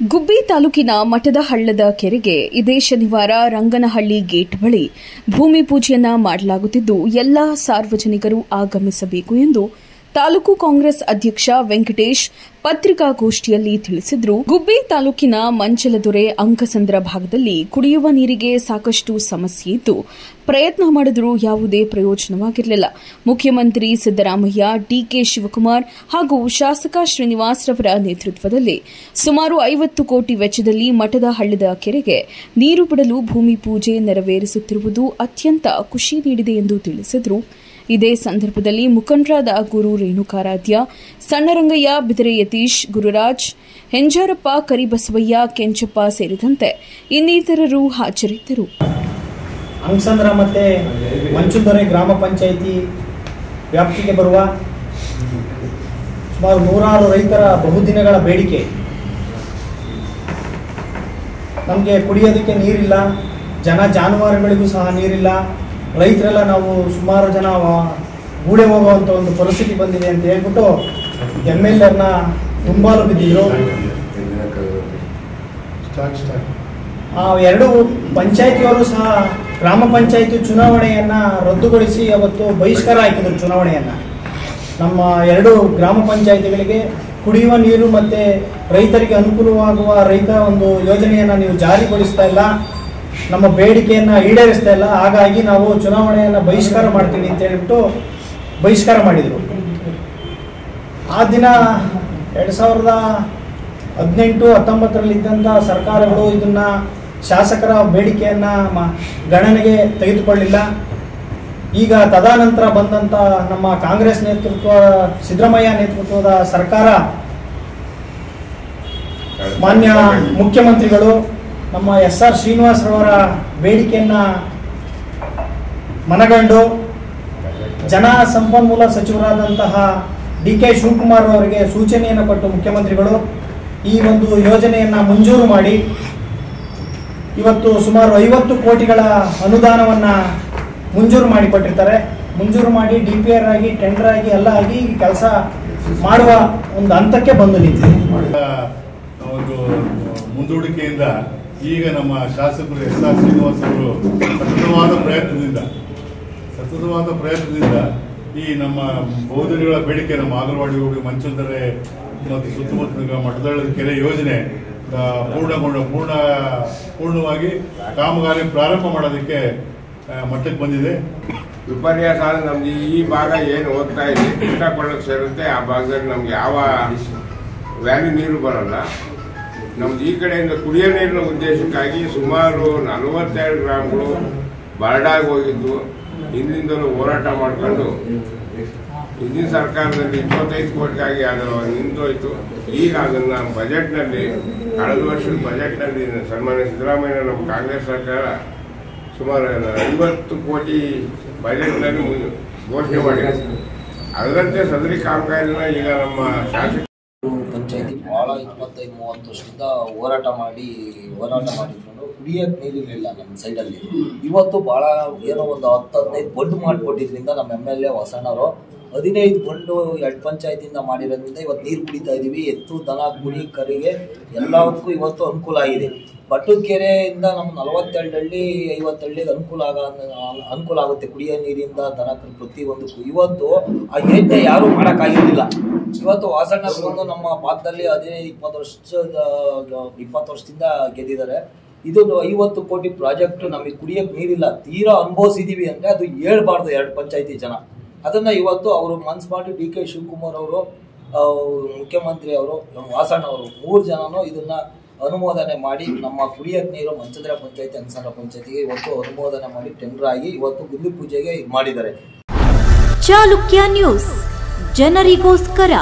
ಗುಬ್ಬಿ ತಾಲೂಕಿನ ಮಠದಹಳ್ಳದ ಕೆರೆಗೆ ಇದೇ ಶನಿವಾರ ರಂಗನಹಳ್ಳಿ ಗೇಟ್ ಬಳಿ ಭೂಮಿ ಪೂಜೆಯನ್ನ ಮಾಡಲಾಗುತ್ತಿದ್ದು ಎಲ್ಲಾ ಸಾರ್ವಜನಿಕರು ಆಗಮಿಸಬೇಕು ಎಂದು ತಾಲೂಕು ಕಾಂಗ್ರೆಸ್ ಅಧ್ಯಕ್ಷ ವೆಂಕಟೇಶ್ ಪತ್ರಿಕಾಗೋಷ್ಠಿಯಲ್ಲಿ ತಿಳಿಸಿದರು. ಗುಬ್ಬಿ ತಾಲೂಕಿನ ಮಂಚಲದೊರೆ ಅಂಕಸಂದ್ರ ಭಾಗದಲ್ಲಿ ಕುಡಿಯುವ ನೀರಿಗೆ ಸಾಕಷ್ಟು ಸಮಸ್ಯೆ ಇದ್ದು ಪ್ರಯತ್ನ ಮಾಡಿದರೂ ಯಾವುದೇ ಪ್ರಯೋಜನವಾಗಿರಲಿಲ್ಲ. ಮುಖ್ಯಮಂತ್ರಿ ಸಿದ್ದರಾಮಯ್ಯ, ಡಿಕೆ ಶಿವಕುಮಾರ್ ಹಾಗೂ ಶಾಸಕ ಶ್ರೀನಿವಾಸ್ ರವರ ನೇತೃತ್ವದಲ್ಲಿ ಸುಮಾರು 50 ಕೋಟಿ ವೆಚ್ಚದಲ್ಲಿ ಮಠದಹಳ್ಳದ ಕೆರೆಗೆ ನೀರು ಬಿಡಲು ಭೂಮಿ ಪೂಜೆ ನೆರವೇರಿಸುತ್ತಿರುವುದು ಅತ್ಯಂತ ಖುಷಿ ನೀಡಿದೆ ಎಂದು ತಿಳಿಸಿದರು. ಇದೇ ಸಂದರ್ಭದಲ್ಲಿ ಮುಖಂಡರಾದ ಗುರು ರೇಣುಕಾರಾಧ್ಯ, ಸಣ್ಣರಂಗಯ್ಯ, ಬಿದರೆ ಯತೀಶ್, ಗುರುರಾಜ್, ಹೆಂಜಾರಪ್ಪ, ಕರಿಬಸವಯ್ಯ, ಕೆಂಚಪ್ಪ ಸೇರಿದಂತೆ ಇನ್ನಿತರರು ಹಾಜರಿದ್ದರು. ಅಂಕಸಂದ್ರ ಮತ್ತೆ ಮಂಚಲದೊರೆ ಗ್ರಾಮ ಪಂಚಾಯಿತಿ ವ್ಯಾಪ್ತಿಗೆ ಬರುವ ಸುಮಾರು 100 ರೈತರ ಬಹುದಿನಗಳ ಬೇಡಿಕೆ. ನಮಗೆ ಕುಡಿಯೋದಕ್ಕೆ ನೀರಿಲ್ಲ, ಜಾನುವಾರುಗಳಿಗೂ ಸಹ ನೀರಿಲ್ಲ. ರೈತರೆಲ್ಲ ನಾವು ಸುಮಾರು ಜನ ಗೂಡೆ ಹೋಗುವಂಥ ಒಂದು ಪರಿಸ್ಥಿತಿ ಬಂದಿದೆ ಅಂತ ಹೇಳ್ಬಿಟ್ಟು MLAರನ್ನ ತುಂಬಾಲು ಬಿದ್ದಿದ್ರು. ಎರಡು ಪಂಚಾಯಿತಿಯವರು ಸಹ ಗ್ರಾಮ ಪಂಚಾಯಿತಿ ಚುನಾವಣೆಯನ್ನು ರದ್ದುಗೊಳಿಸಿ ಅವತ್ತು ಬಹಿಷ್ಕಾರ ಹಾಕಿದ್ರು ಚುನಾವಣೆಯನ್ನು. ನಮ್ಮ 2 ಗ್ರಾಮ ಪಂಚಾಯಿತಿಗಳಿಗೆ ಕುಡಿಯುವ ನೀರು ಮತ್ತು ರೈತರಿಗೆ ಅನುಕೂಲವಾಗುವ ರೈತ ಒಂದು ಯೋಜನೆಯನ್ನು ನೀವು ಜಾರಿಗೊಳಿಸ್ತಾ ಇಲ್ಲ, ನಮ್ಮ ಬೇಡಿಕೆಯನ್ನು ಈಡೇರಿಸ್ತಾ ಇಲ್ಲ, ಹಾಗಾಗಿ ನಾವು ಚುನಾವಣೆಯನ್ನು ಬಹಿಷ್ಕಾರ ಮಾಡ್ತೀವಿ ಅಂತ ಹೇಳ್ಬಿಟ್ಟು ಬಹಿಷ್ಕಾರ ಮಾಡಿದರು. ಆ ದಿನ 2018-19 ಇದ್ದಂಥ ಸರ್ಕಾರಗಳು ಇದನ್ನು ಶಾಸಕರ ಬೇಡಿಕೆಯನ್ನು ಗಣನೆಗೆ ತೆಗೆದುಕೊಳ್ಳಿಲ್ಲ. ಈಗ ತದನಂತರ ಬಂದಂಥ ನಮ್ಮ ಕಾಂಗ್ರೆಸ್ ನೇತೃತ್ವ, ಸಿದ್ದರಾಮಯ್ಯ ನೇತೃತ್ವದ ಸರ್ಕಾರ, ಮಾನ್ಯ ಮುಖ್ಯಮಂತ್ರಿಗಳು ನಮ್ಮ SR ಶ್ರೀನಿವಾಸ್ ರವರ ಬೇಡಿಕೆಯನ್ನು ಮನಗಂಡು ಜನ ಸಂಪನ್ಮೂಲ ಸಚಿವರಾದಂತಹ DK ಶಿವಕುಮಾರ್ ಅವರಿಗೆ ಸೂಚನೆಯನ್ನು ಕೊಟ್ಟು ಮುಖ್ಯಮಂತ್ರಿಗಳು ಈ ಒಂದು ಯೋಜನೆಯನ್ನು ಮಂಜೂರು ಮಾಡಿ ಇವತ್ತು ಸುಮಾರು 50 ಕೋಟಿಗಳ ಅನುದಾನವನ್ನು ಮಂಜೂರು ಮಾಡಿಕೊಟ್ಟಿರ್ತಾರೆ. ಮಂಜೂರು ಮಾಡಿ DPR ಆಗಿ, ಟೆಂಡರ್ ಆಗಿ ಎಲ್ಲ ಆಗಿ ಕೆಲಸ ಮಾಡುವ ಒಂದು ಹಂತಕ್ಕೆ ಬಂದು ನಿಂತಿದೆ. ಒಂದು ಮುಂದೂಡಿಕೆಯಿಂದ ಈಗ ನಮ್ಮ ಶಾಸಕರು SR ಶ್ರೀನಿವಾಸ್ ಅವರು ಸತತವಾದ ಪ್ರಯತ್ನದಿಂದ ಈ ನಮ್ಮ ಬಹುದಿನಗಳ ಬೇಡಿಕೆ, ನಮ್ಮ ಆಗಲವಾಡಿ ಹೋಗಿ ಮಂಚಲದೊರೆ ಮತ್ತು ಸುತ್ತಮುತ್ತಲ ಮಠದಹಳ್ಳದ ಕೆರೆ ಯೋಜನೆ ಪೂರ್ಣವಾಗಿ ಕಾಮಗಾರಿ ಪ್ರಾರಂಭ ಮಾಡೋದಕ್ಕೆ ಮಟ್ಟಕ್ಕೆ ಬಂದಿದೆ. ವಿಪರ್ಯಾಸ ನಮ್ದು ಈ ಭಾಗ ಏನು ಹೋಗ್ತಾ ಇದೆ ಕೃಷ್ಣಕೊಳ್ಳಕ್ಕೆ ಸೇರುತ್ತೆ. ಆ ಭಾಗದಲ್ಲಿ ನಮ್ಗೆ ಯಾವ ವ್ಯಾಲಿ ನೀರು ಬರಲ್ಲ. ನಮ್ದು ಈ ಕಡೆಯಿಂದ ಕುಡಿಯೋ ನೀರಿನ ಉದ್ದೇಶಕ್ಕಾಗಿ ಸುಮಾರು 42 ಗ್ರಾಮಗಳು ಬರಡಾಗಿ ಹೋಗಿದ್ವು. ಹಿಂದಿಂದಲೂ ಹೋರಾಟ ಮಾಡಿಕೊಂಡು ಹಿಂದಿನ ಸರ್ಕಾರದಲ್ಲಿ 25 ಕೋಟಿಗಾಗಿ ಅದು ನಿಂತೋಯ್ತು. ಈಗ ಅದನ್ನು ಬಜೆಟ್ನಲ್ಲಿ, ಕಳೆದ ವರ್ಷದ ಬಜೆಟ್ನಲ್ಲಿ ಸನ್ಮಾನ್ಯ ಸಿದ್ದರಾಮಯ್ಯ ನಮ್ಮ ಕಾಂಗ್ರೆಸ್ ಸರ್ಕಾರ ಸುಮಾರು 50 ಕೋಟಿ ಬಜೆಟ್ನಲ್ಲಿ ಘೋಷಣೆ ಮಾಡಿದೆ. ಅದರಂತೆ ಸದರಿ ಕಾಮಗಾರಿನ ಈಗ ನಮ್ಮ ಶಾಸಕ ಪಂಚಾಯತಿ ಭಾಳ 25-30 ವರ್ಷದಿಂದ ಹೋರಾಟ ಮಾಡಿಕೊಂಡು ಕುಡಿಯೋಕೆ ನೀರಿರಲಿಲ್ಲ ನಮ್ಮ ಸೈಡಲ್ಲಿ. ಇವತ್ತು ಭಾಳ ಏನೋ ಒಂದು 10-15 ಬಂಡು ಮಾಡಿಕೊಟ್ಟಿದ್ರಿಂದ ನಮ್ಮ MLA ಹೊಸಣ್ಣವರು 15 ಬಂಡು 2 ಪಂಚಾಯತಿಯಿಂದ ಮಾಡಿರೋದ್ರಿಂದ ಇವತ್ತು ನೀರು ಕುಡಿತಾ ಇದ್ದೀವಿ. ಎತ್ತು, ದನ, ಕುರಿ, ಕರಿಗೆ ಎಲ್ಲದಕ್ಕೂ ಇವತ್ತು ಅನುಕೂಲ ಆಗಿದೆ. ಬಟ್ಟದ ಕೆರೆಯಿಂದ ನಮ್ಮ 42 ಹಳ್ಳಿ 50 ಹಳ್ಳಿಗೆ ಅನುಕೂಲ ಆಗುತ್ತೆ ಕುಡಿಯೋ ನೀರಿಂದ, ದನ ಕರು ಪ್ರತಿಯೊಂದಕ್ಕೂ. ಇವತ್ತು ಆ ಯೋಜನೆ ಯಾರೂ ಮಾಡೋಕ್ಕಾಗಿರಲಿಲ್ಲ. ಇವತ್ತು ವಾಸಣ್ಣ ಬಂದು ನಮ್ಮ ಭಾಗದಲ್ಲಿ 15-20 ವರ್ಷದಿಂದ ಗೆದ್ದಿದ್ದಾರೆ. ಇದು 50 ಕೋಟಿ ಪ್ರಾಜೆಕ್ಟ್. ನಮಗೆ ಕುಡಿಯೋಕೆ ನೀರಿಲ್ಲ, ತೀರಾ ಅನುಭವಿಸಿದೀವಿ ಅಂದರೆ ಅದು ಹೇಳ್ಬಾರ್ದು 2 ಪಂಚಾಯತಿ ಜನ. ಅದನ್ನ ಇವತ್ತು ಅವರು ಮನ್ಸು ಮಾಡಿ DK ಶಿವಕುಮಾರ್ ಅವರು, ಮುಖ್ಯಮಂತ್ರಿ ಅವರು, ವಾಸಣ್ಣ ಅವರು 3 ಜನನು ಇದನ್ನ ಅನುಮೋದನೆ ಮಾಡಿ ನಮ್ಮ ಕುಡಿಯೋಕೆ ನೀರು ಮಂಚಲದೊರೆ ಪಂಚಾಯತಿ, ಅಂಕಸಂದ್ರ ಪಂಚಾಯತಿಗೆ ಇವತ್ತು ಅನುಮೋದನೆ ಮಾಡಿ ಟೆಂಡರ್ ಆಗಿ ಇವತ್ತು ಗುದ್ದಿ ಪೂಜೆಗೆ ಮಾಡಿದ್ದಾರೆ. ಚಾಲುಕ್ಯ ನ್ಯೂಸ್, ಜನರಿಗೋಸ್ಕರ.